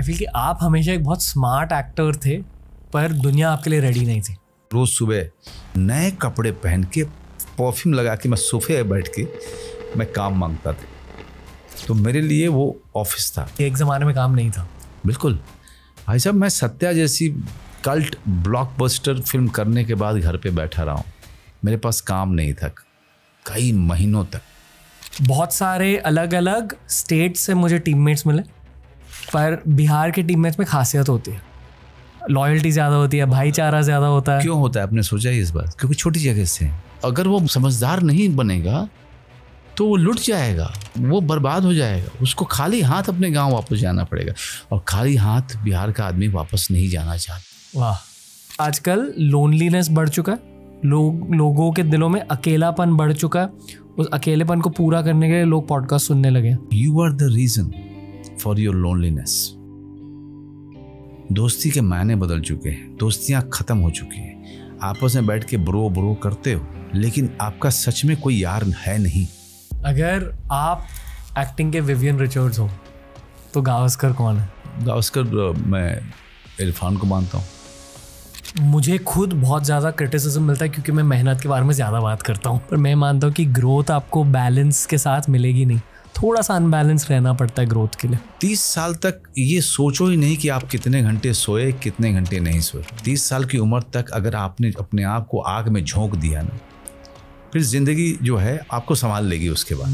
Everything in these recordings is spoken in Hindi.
आई फील कि आप हमेशा एक बहुत स्मार्ट एक्टर थे, पर दुनिया आपके लिए रेडी नहीं थी। रोज सुबह नए कपड़े पहन के परफ्यूम लगा के मैं सोफे पे बैठ के मैं काम मांगता था, तो मेरे लिए वो ऑफिस था। एक ज़माने में काम नहीं था। बिल्कुल भाई साहब, मैं सत्या जैसी कल्ट ब्लॉकबस्टर फिल्म करने के बाद घर पे बैठा रहा हूँ, मेरे पास काम नहीं था कई महीनों तक। बहुत सारे अलग अलग स्टेट से मुझे टीममेट्स मिले, पर बिहार के टीममेट्स में खासियत होती है, लॉयल्टी ज़्यादा होती है, भाईचारा ज़्यादा होता है। क्यों होता है आपने सोचा ही इस बात? क्योंकि छोटी जगह से हैं। अगर वो समझदार नहीं बनेगा तो वो लुट जाएगा, वो बर्बाद हो जाएगा, उसको खाली हाथ अपने गांव वापस जाना पड़ेगा, और खाली हाथ बिहार का आदमी वापस नहीं जाना चाहता। वाह, आजकल लोनलीनेस बढ़ चुका है, लोगों के दिलों में अकेलापन बढ़ चुका है। उस अकेलेपन को पूरा करने के लिए लोग पॉडकास्ट सुनने लगे। You are the reason for your loneliness. दोस्ती के मायने बदल चुके हैं, दोस्तियां खत्म हो चुकी हैं। आपस में बैठ के ब्रो ब्रो करते हो, लेकिन आपका सच में कोई यार है नहीं। अगर आप एक्टिंग के विवियन रिचर्ड्स हो तो गावस्कर कौन है? गावस्कर मैं इरफान को मानता हूँ। मुझे खुद बहुत ज़्यादा क्रिटिसिज्म मिलता है क्योंकि मैं मेहनत के बारे में ज़्यादा बात करता हूँ, पर मैं मानता हूँ कि ग्रोथ आपको बैलेंस के साथ मिलेगी नहीं, थोड़ा सा अनबैलेंस रहना पड़ता है ग्रोथ के लिए। 30 साल तक ये सोचो ही नहीं कि आप कितने घंटे सोए, कितने घंटे नहीं सोए। 30 साल की उम्र तक अगर आपने अपने आप को आग में झोंक दिया ना, फिर जिंदगी जो है आपको संभाल लेगी उसके बाद।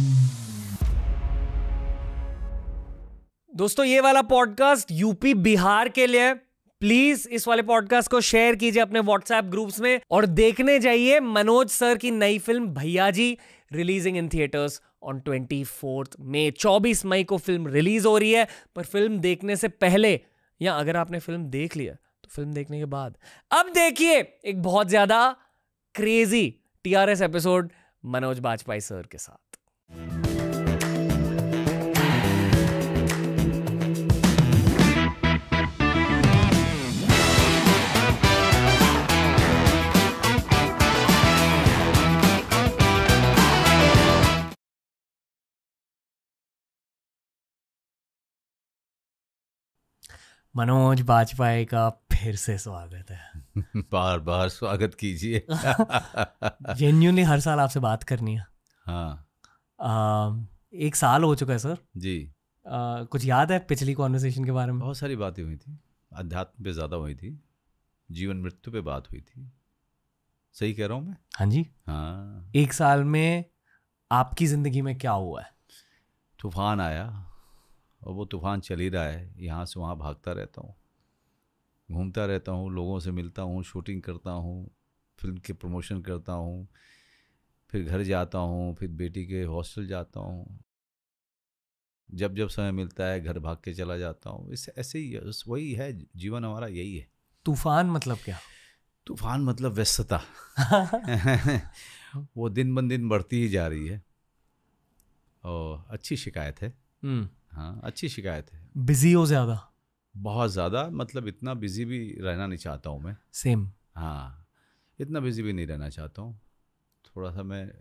दोस्तों, ये वाला पॉडकास्ट यूपी बिहार के लिए, प्लीज इस वाले पॉडकास्ट को शेयर कीजिए अपने व्हाट्सएप ग्रुप्स में, और देखने जाइए मनोज सर की नई film Bhaiyaji, releasing in theatres on 24 May. 24 मई को फिल्म रिलीज हो रही है, पर फिल्म देखने से पहले, या अगर आपने फिल्म देख लिया तो फिल्म देखने के बाद, अब देखिए एक बहुत ज्यादा crazy TRS episode Manoj Bajpayee sir के साथ। मनोज बाजपेयी का फिर से स्वागत है। बार बार स्वागत कीजिए। जेन्युइनली हर साल आपसे बात करनी है। हाँ, 1 साल हो चुका है सर जी। कुछ याद है पिछली कॉन्वर्सेशन के बारे में? बहुत सारी बातें हुई थी, अध्यात्म पे ज़्यादा हुई थी, जीवन मृत्यु पे बात हुई थी। सही कह रहा हूँ मैं? हाँ जी। हाँ। 1 साल में आपकी ज़िंदगी में क्या हुआ है? तूफान आया और वो तूफान चल ही रहा है। यहाँ से वहाँ भागता रहता हूँ, घूमता रहता हूँ, लोगों से मिलता हूँ, शूटिंग करता हूँ, फिल्म के प्रमोशन करता हूँ, फिर घर जाता हूँ, फिर बेटी के हॉस्टल जाता हूँ, जब जब समय मिलता है घर भाग के चला जाता हूँ। इससे ऐसे ही वही है जीवन हमारा, यही है। तूफान मतलब क्या? तूफान मतलब व्यस्तता। वो दिन ब दिन बढ़ती ही जा रही है, और अच्छी शिकायत है। हाँ, अच्छी शिकायत है। बिजी हो ज़्यादा? बहुत ज़्यादा, मतलब इतना बिजी भी रहना नहीं चाहता हूँ मैं। सेम। हाँ, इतना बिजी भी नहीं रहना चाहता हूँ। थोड़ा सा मैं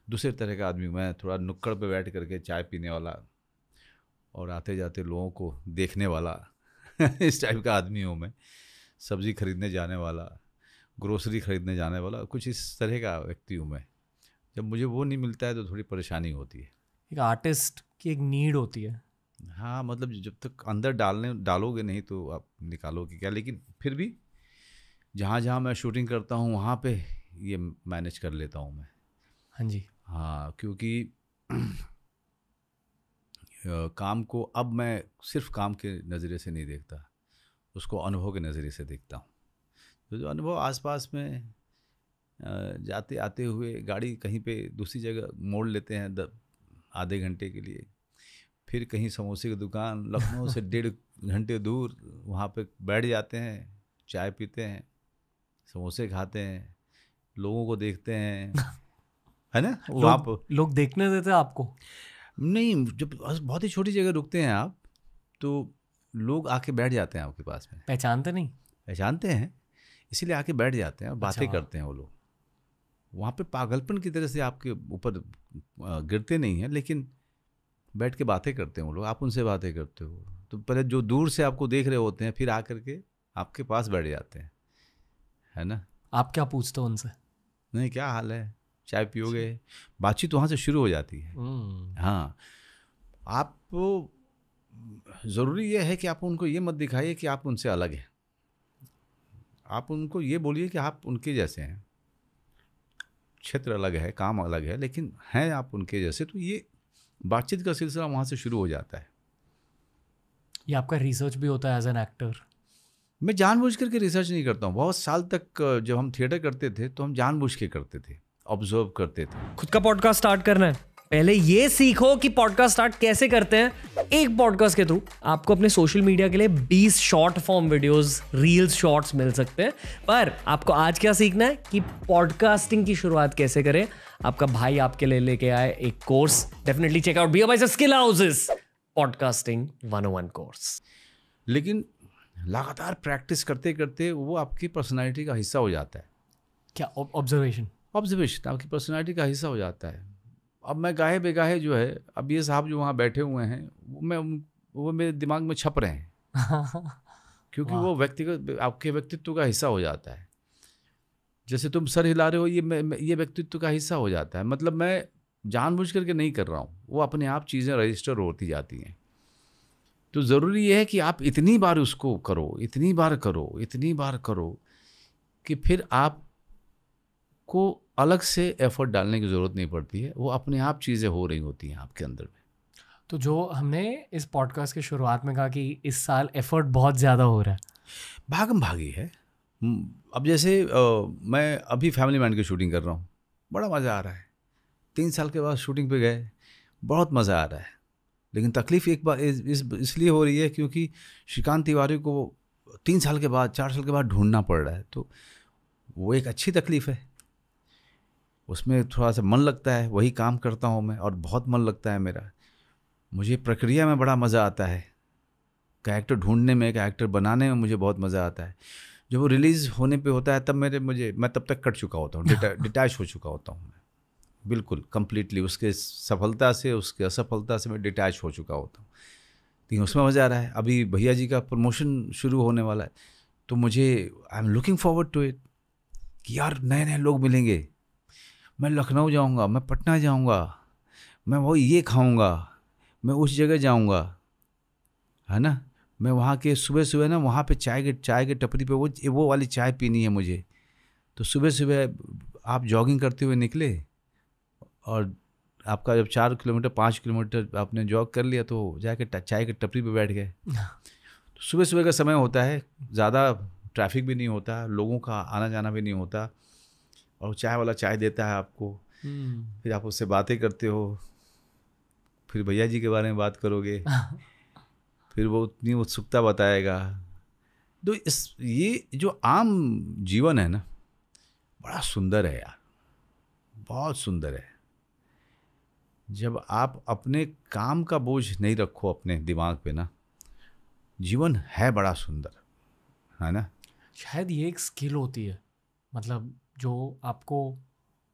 दूसरे तरह का आदमी हूँ। मैं थोड़ा नुक्कड़ पे बैठ करके चाय पीने वाला और आते जाते लोगों को देखने वाला इस टाइप का आदमी हूँ मैं। सब्ज़ी खरीदने जाने वाला, ग्रोसरी खरीदने जाने वाला, कुछ इस तरह का व्यक्ति हूँ मैं। जब मुझे वो नहीं मिलता है तो थोड़ी परेशानी होती है। एक आर्टिस्ट की एक नीड होती है। हाँ, मतलब जब तक अंदर डालोगे नहीं तो आप निकालोगे क्या। लेकिन फिर भी जहाँ जहाँ मैं शूटिंग करता हूँ वहाँ पे ये मैनेज कर लेता हूँ मैं। हाँ जी। हाँ, क्योंकि काम को अब मैं सिर्फ काम के नज़रिए से नहीं देखता, उसको अनुभव के नज़रिए से देखता हूँ। तो जो अनुभव आसपास में जाते आते हुए गाड़ी कहीं पे दूसरी जगह मोड़ लेते हैं आधे घंटे के लिए, फिर कहीं समोसे की दुकान लखनऊ से 1.5 घंटे दूर, वहाँ पे बैठ जाते हैं, चाय पीते हैं, समोसे खाते हैं, लोगों को देखते हैं, है ना। वहाँ पर लोग देखने देते हैं आपको? नहीं, जब बहुत ही छोटी जगह रुकते हैं आप तो लोग आके बैठ जाते हैं आपके पास में। पहचानते नहीं? पहचानते हैं, इसीलिए आके बैठ जाते हैं और बातें अच्छा। करते हैं वो लोग। वहाँ पे पागलपन की तरह से आपके ऊपर गिरते नहीं हैं, लेकिन बैठ के बातें करते हैं वो लोग, आप उनसे बातें करते हो तो पहले जो दूर से आपको देख रहे होते हैं फिर आकर के आपके पास बैठ जाते हैं, है ना। आप क्या पूछते हो उनसे? नहीं, क्या हाल है, चाय पियोगे, बातचीत वहाँ से शुरू हो जाती है। हाँ, आप ज़रूरी ये है कि आप उनको ये मत दिखाइए कि आप उनसे अलग हैं, आप उनको ये बोलिए कि आप उनके जैसे हैं, क्षेत्र अलग है, काम अलग है, लेकिन हैं आप उनके जैसे। तो ये बातचीत का सिलसिला वहाँ से शुरू हो जाता है। ये आपका रिसर्च भी होता है एज एन एक्टर? मैं जानबूझ करके रिसर्च नहीं करता हूँ। बहुत साल तक जब हम थिएटर करते थे तो हम जानबूझ के करते थे, ऑब्जर्व करते थे। खुद का पॉडकास्ट स्टार्ट करना है, पहले ये सीखो कि पॉडकास्ट स्टार्ट कैसे करते हैं। एक पॉडकास्ट के थ्रू आपको अपने सोशल मीडिया के लिए 20 short form videos, reels, shorts मिल सकते हैं। पर आपको आज क्या सीखना है कि पॉडकास्टिंग की शुरुआत कैसे करें। आपका भाई आपके लिए लेके आए एक course, definitely check out bear by Skill House's podcasting 101 course. लेकिन लगातार प्रैक्टिस करते करते वो आपकी पर्सनालिटी का हिस्सा हो जाता है। क्या? ऑब्जर्वेशन आपकी पर्सनालिटी का हिस्सा हो जाता है। अब मैं गाहे बेगाहे जो है, अब ये साहब जो वहाँ बैठे हुए हैं वो मेरे दिमाग में छप रहे हैं क्योंकि वो व्यक्तिगत आपके व्यक्तित्व का हिस्सा हो जाता है। जैसे तुम सर हिला रहे हो, ये व्यक्तित्व का हिस्सा हो जाता है। मतलब मैं जानबूझ करके नहीं कर रहा हूँ, वो अपने आप चीज़ें रजिस्टर होती जाती हैं। तो ज़रूरी ये है कि आप इतनी बार उसको करो, इतनी बार करो कि फिर आपको अलग से एफर्ट डालने की ज़रूरत नहीं पड़ती है, वो अपने आप चीज़ें हो रही होती हैं आपके अंदर में। तो जो हमने इस पॉडकास्ट की शुरुआत में कहा कि इस साल एफर्ट बहुत ज़्यादा हो रहा है, भागम भागी है। अब जैसे मैं अभी फैमिली मैन की शूटिंग कर रहा हूँ, बड़ा मज़ा आ रहा है। 3 साल के बाद शूटिंग पे गए, बहुत मज़ा आ रहा है। लेकिन तकलीफ़ एक बार इसलिए हो रही है क्योंकि श्रीकांत तिवारी को 3 साल के बाद, 4 साल के बाद ढूंढना पड़ रहा है। तो वो एक अच्छी तकलीफ़ है, उसमें थोड़ा सा मन लगता है। वही काम करता हूँ मैं और बहुत मन लगता है मेरा। मुझे प्रक्रिया में बड़ा मज़ा आता है, कैरेक्टर ढूंढने में, कैरेक्टर बनाने में मुझे बहुत मज़ा आता है। जब वो रिलीज़ होने पे होता है तब मैं तब तक कट चुका होता हूँ, डिटैच हो चुका होता हूँ मैं, बिल्कुल कंप्लीटली उसके सफलता से, उसके असफलता से मैं डिटैच हो चुका होता हूँ। लेकिन उसमें मज़ा आ रहा है। अभी भैया जी का प्रमोशन शुरू होने वाला है, तो मुझे I am looking forward to it कि यार नए नए लोग मिलेंगे। मैं लखनऊ जाऊँगा, मैं पटना जाऊँगा, मैं वो ये खाऊँगा, मैं उस जगह जाऊँगा, है ना। मैं वहाँ के सुबह सुबह ना वहाँ पे चाय के टपरी पे वो वाली चाय पीनी है मुझे। तो सुबह सुबह आप जॉगिंग करते हुए निकले और आपका जब 4 किलोमीटर 5 किलोमीटर आपने जॉग कर लिया तो जाके चाय के टपरी पे बैठ गए। तो सुबह सुबह का समय होता है, ज़्यादा ट्रैफिक भी नहीं होता, लोगों का आना जाना भी नहीं होता, और चाय वाला चाय देता है आपको। फिर आप उससे बातें करते हो, फिर भैया जी के बारे में बात करोगे, फिर वो उतनी उत्सुकता बताएगा। तो ये जो आम जीवन है ना, बड़ा सुंदर है यार, बहुत सुंदर है। जब आप अपने काम का बोझ नहीं रखो अपने दिमाग पे ना, जीवन है बड़ा सुंदर, है ना। शायद ये एक स्किल होती है, मतलब जो आपको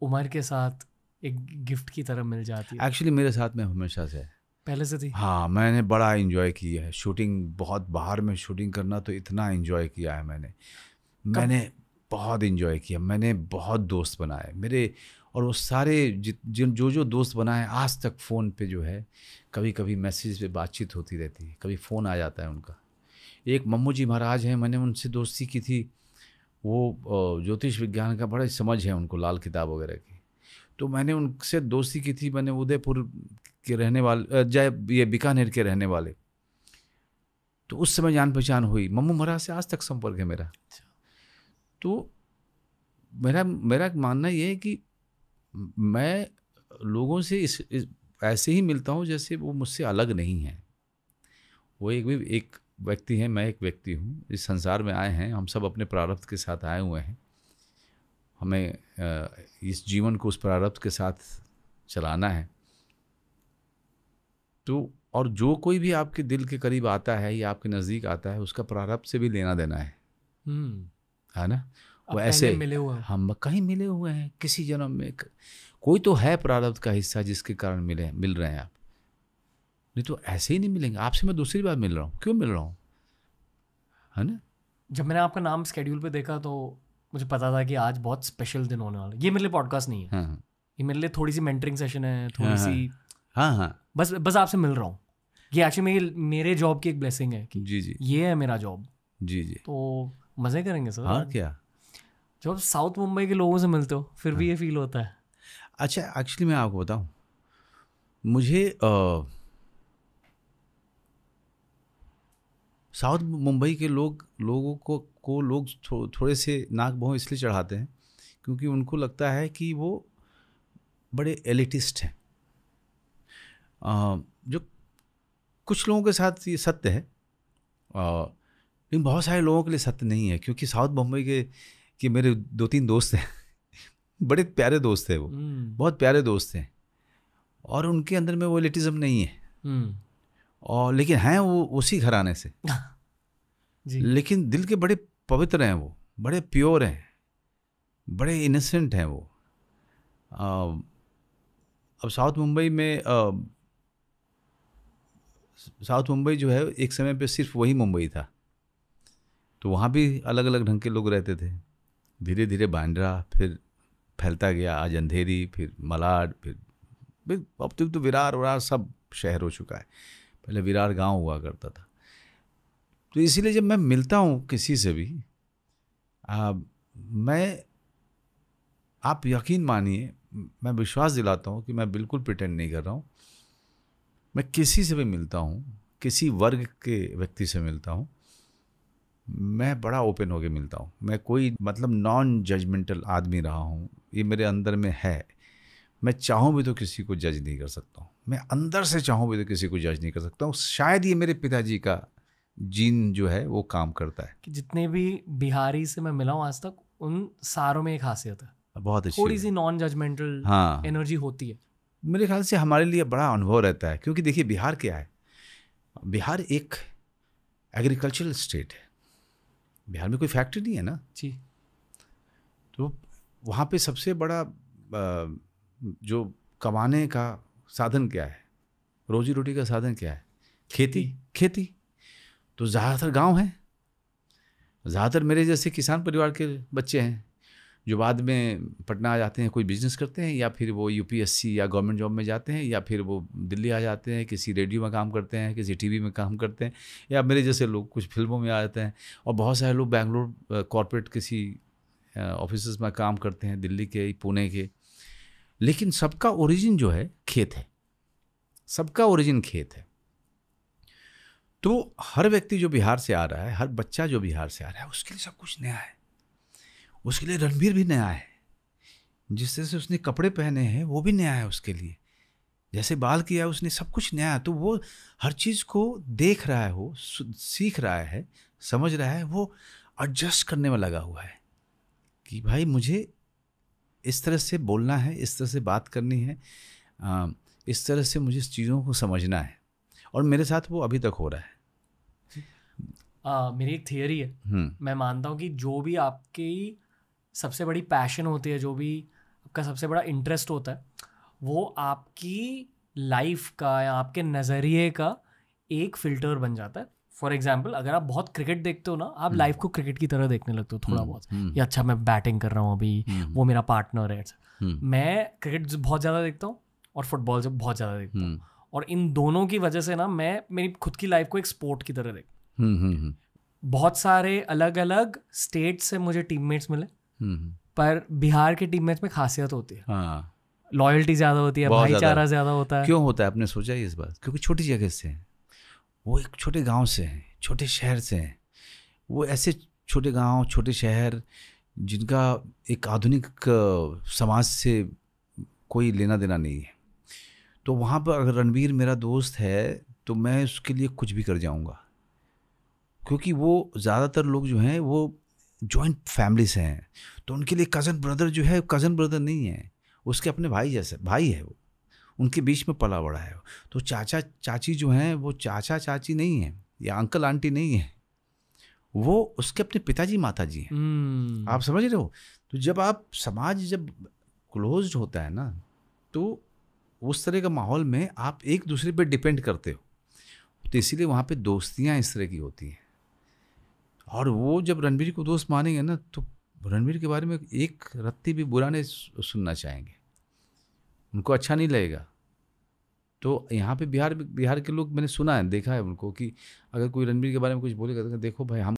उम्र के साथ एक गिफ्ट की तरह मिल जाती है। एक्चुअली मेरे साथ में हमेशा से है, पहले से थी। हाँ, मैंने बड़ा एंजॉय किया है शूटिंग, बहुत बाहर में शूटिंग करना, तो इतना एंजॉय किया है मैंने बहुत एंजॉय किया। मैंने बहुत दोस्त बनाए मेरे, और वो सारे जो दोस्त बनाए आज तक फ़ोन पे जो है, कभी कभी मैसेज पे बातचीत होती रहती है, कभी फ़ोन आ जाता है उनका। एक मम्मू जी महाराज हैं, मैंने उनसे दोस्ती की थी। वो ज्योतिष विज्ञान का बड़ा समझ है उनको, लाल किताब वगैरह की। तो मैंने उनसे दोस्ती की थी। मैंने उदयपुर के रहने वाले, ये बीकानेर के रहने वाले, तो उस समय जान पहचान हुई। मम्मू महाराज से आज तक संपर्क है मेरा। तो मेरा मानना ये है कि मैं लोगों से ऐसे ही मिलता हूँ जैसे वो मुझसे अलग नहीं है। वो एक व्यक्ति है, मैं एक व्यक्ति हूँ। इस संसार में आए हैं, हम सब अपने प्रारब्ध के साथ आए हुए हैं। हमें इस जीवन को उस प्रारब्ध के साथ चलाना है। तो और जो कोई भी आपके दिल के करीब आता है या आपके नज़दीक आता है, उसका प्रारब्ध से भी लेना देना है, है ना। वो ऐसे मिले हुए हैं, हम कहीं मिले हुए हैं किसी जन्म में, कोई तो है प्रारब्ध का हिस्सा जिसके कारण मिल रहे हैं आप। नहीं तो ऐसे ही नहीं मिलेंगे। आपसे मैं दूसरी बार मिल रहा हूँ, क्यों मिल रहा हूँ, है ना। जब मैंने आपका नाम स्केड्यूल पे देखा तो मुझे पता था कि आज बहुत स्पेशल दिन होने वाला है। ये मेरे लिए पॉडकास्ट नहीं है, हाँ ये मेरे लिए थोड़ी सी मेंटरिंग सेशन है, थोड़ी हाँ सी हाँ हाँ बस आपसे मिल रहा हूँ। ये एक्चुअली मेरे जॉब की एक ब्लेसिंग है कि जी जी ये है मेरा जॉब। जी जी। तो मज़े करेंगे सर। हाँ क्या, जब आप साउथ मुंबई के लोगों से मिलते हो फिर भी ये फील होता है। अच्छा एक्चुअली मैं आपको बताऊँ, मुझे साउथ मुंबई के लोगों को लोग थोड़े से नाक भौं इसलिए चढ़ाते हैं क्योंकि उनको लगता है कि वो बड़े एलिटिस्ट हैं। जो कुछ लोगों के साथ ये सत्य है, लेकिन बहुत सारे लोगों के लिए सत्य नहीं है। क्योंकि साउथ मुंबई के मेरे 2-3 दोस्त हैं बड़े प्यारे दोस्त हैं वो, बहुत प्यारे दोस्त हैं, और उनके अंदर में वो एलिटिज्म नहीं है। और लेकिन हैं वो उसी घराने से जी। लेकिन दिल के बड़े पवित्र हैं, वो बड़े प्योर हैं, बड़े इनोसेंट हैं वो। अब साउथ मुंबई जो है एक समय पे सिर्फ वही मुंबई था, तो वहाँ भी अलग अलग ढंग के लोग रहते थे। धीरे धीरे बांद्रा फिर फैलता गया, आज अंधेरी, फिर मलाड, फिर अब तो विरार सब शहर हो चुका है। पहले विरार गांव हुआ करता था। तो इसीलिए जब मैं मिलता हूँ किसी से भी, आप यकीन मानिए, मैं विश्वास दिलाता हूँ कि मैं बिल्कुल प्रिटेंड नहीं कर रहा हूँ। मैं किसी से भी मिलता हूँ, किसी वर्ग के व्यक्ति से मिलता हूँ, मैं बड़ा ओपन होके मिलता हूँ। मैं कोई मतलब नॉन जजमेंटल आदमी रहा हूँ, ये मेरे अंदर में है। मैं चाहूँ भी तो किसी को जज नहीं कर सकता हूँ, मैं अंदर से चाहूँ भी तो किसी को जज नहीं कर सकता हूँ। शायद ये मेरे पिताजी का जीन जो है वो काम करता है। कि जितने भी बिहारी से मैं मिला हूँ आज तक, उन सारों में एक खासियत है, बहुत अच्छी, थोड़ी सी नॉन जजमेंटल हाँ एनर्जी होती है। मेरे ख्याल से हमारे लिए बड़ा अनुभव रहता है। क्योंकि देखिए बिहार क्या है, बिहार एक एग्रीकल्चरल स्टेट है। बिहार में कोई फैक्ट्री नहीं है ना जी। तो वहाँ पे सबसे बड़ा जो कमाने का साधन क्या है, रोजी रोटी का साधन क्या है, खेती। तो ज़्यादातर गांव हैं, ज़्यादातर मेरे जैसे किसान परिवार के बच्चे हैं जो बाद में पटना आ जाते हैं, कोई बिजनेस करते हैं, या फिर वो यूपीएससी या गवर्नमेंट जॉब में जाते हैं, या फिर वो दिल्ली आ जाते हैं, किसी रेडियो में काम करते हैं, किसी टीवी में काम करते हैं, या मेरे जैसे लोग कुछ फिल्मों में आ जाते हैं। और बहुत सारे लोग बेंगलोर कॉरपोरेट किसी ऑफिस में काम करते हैं, दिल्ली के, पुणे के। लेकिन सबका ओरिजिन जो है खेत है, सबका ओरिजिन खेत है। तो हर व्यक्ति जो बिहार से आ रहा है, हर बच्चा जो बिहार से आ रहा है, उसके लिए सब कुछ नया है। उसके लिए रणबीर भी नया है, जिस तरह से उसने कपड़े पहने हैं वो भी नया है उसके लिए, जैसे बाल किया है उसने, सब कुछ नया है। तो वो हर चीज़ को देख रहा है, वो सीख रहा है, समझ रहा है, वो एडजस्ट करने में लगा हुआ है कि भाई मुझे इस तरह से बोलना है, इस तरह से बात करनी है, इस तरह से मुझे इस चीज़ों को समझना है। और मेरे साथ वो अभी तक हो रहा है। मेरी एक थियरी है, मैं मानता हूँ कि जो भी आपकी सबसे बड़ी पैशन होती है, जो भी आपका सबसे बड़ा इंटरेस्ट होता है, वो आपकी लाइफ का या आपके नज़रिए का एक फ़िल्टर बन जाता है। फॉर एग्जाम्पल, अगर आप बहुत क्रिकेट देखते हो ना, आप लाइफ को क्रिकेट की तरह देखने लगते हो थोड़ा बहुत, या अच्छा मैं बैटिंग कर रहा हूँ अभी, वो मेरा पार्टनर है। मैं क्रिकेट बहुत ज़्यादा देखता हूँ और फुटबॉल जब बहुत ज़्यादा देखता हूँ, और इन दोनों की वजह से ना मैं मेरी खुद की लाइफ को एक स्पोर्ट की तरह देखता हूँ। बहुत सारे अलग अलग स्टेट से मुझे टीममेट्स मिले, पर बिहार के टीममेट्स में खासियत होती है, लॉयल्टी ज़्यादा होती है, भाईचारा ज़्यादा होता है। क्यों होता है, आपने सोचा है इस बात? क्योंकि छोटी जगह से हैं, वो एक छोटे गांव से हैं, छोटे शहर से हैं। वो ऐसे छोटे गांव, छोटे शहर जिनका एक आधुनिक समाज से कोई लेना देना नहीं है। तो वहाँ पर अगर रणबीर मेरा दोस्त है तो मैं उसके लिए कुछ भी कर जाऊँगा, क्योंकि वो ज़्यादातर लोग जो हैं वो जॉइंट फैमिली से हैं। तो उनके लिए कज़न ब्रदर जो है, कज़न ब्रदर नहीं है, उसके अपने भाई जैसे भाई है, वो उनके बीच में पला बड़ा है। तो चाचा चाची जो हैं वो चाचा चाची नहीं है, या अंकल आंटी नहीं है, वो उसके अपने पिताजी माता जी हैं। आप समझ रहे हो? तो जब आप समाज जब क्लोज्ड होता है ना, तो उस तरह का माहौल में आप एक दूसरे पे डिपेंड करते हो। तो इसीलिए वहाँ पे दोस्तियाँ इस तरह की होती हैं। और वो जब रणबीर को दोस्त मानेंगे ना, तो रणबीर के बारे में एक रत्ती भी बुरा नहीं सुनना चाहेंगे, उनको अच्छा नहीं लगेगा। तो यहाँ पे बिहार बिहार के लोग, मैंने सुना है, देखा है उनको, कि अगर कोई रणबीर के बारे में कुछ बोलेगा तो देखो भाई, हम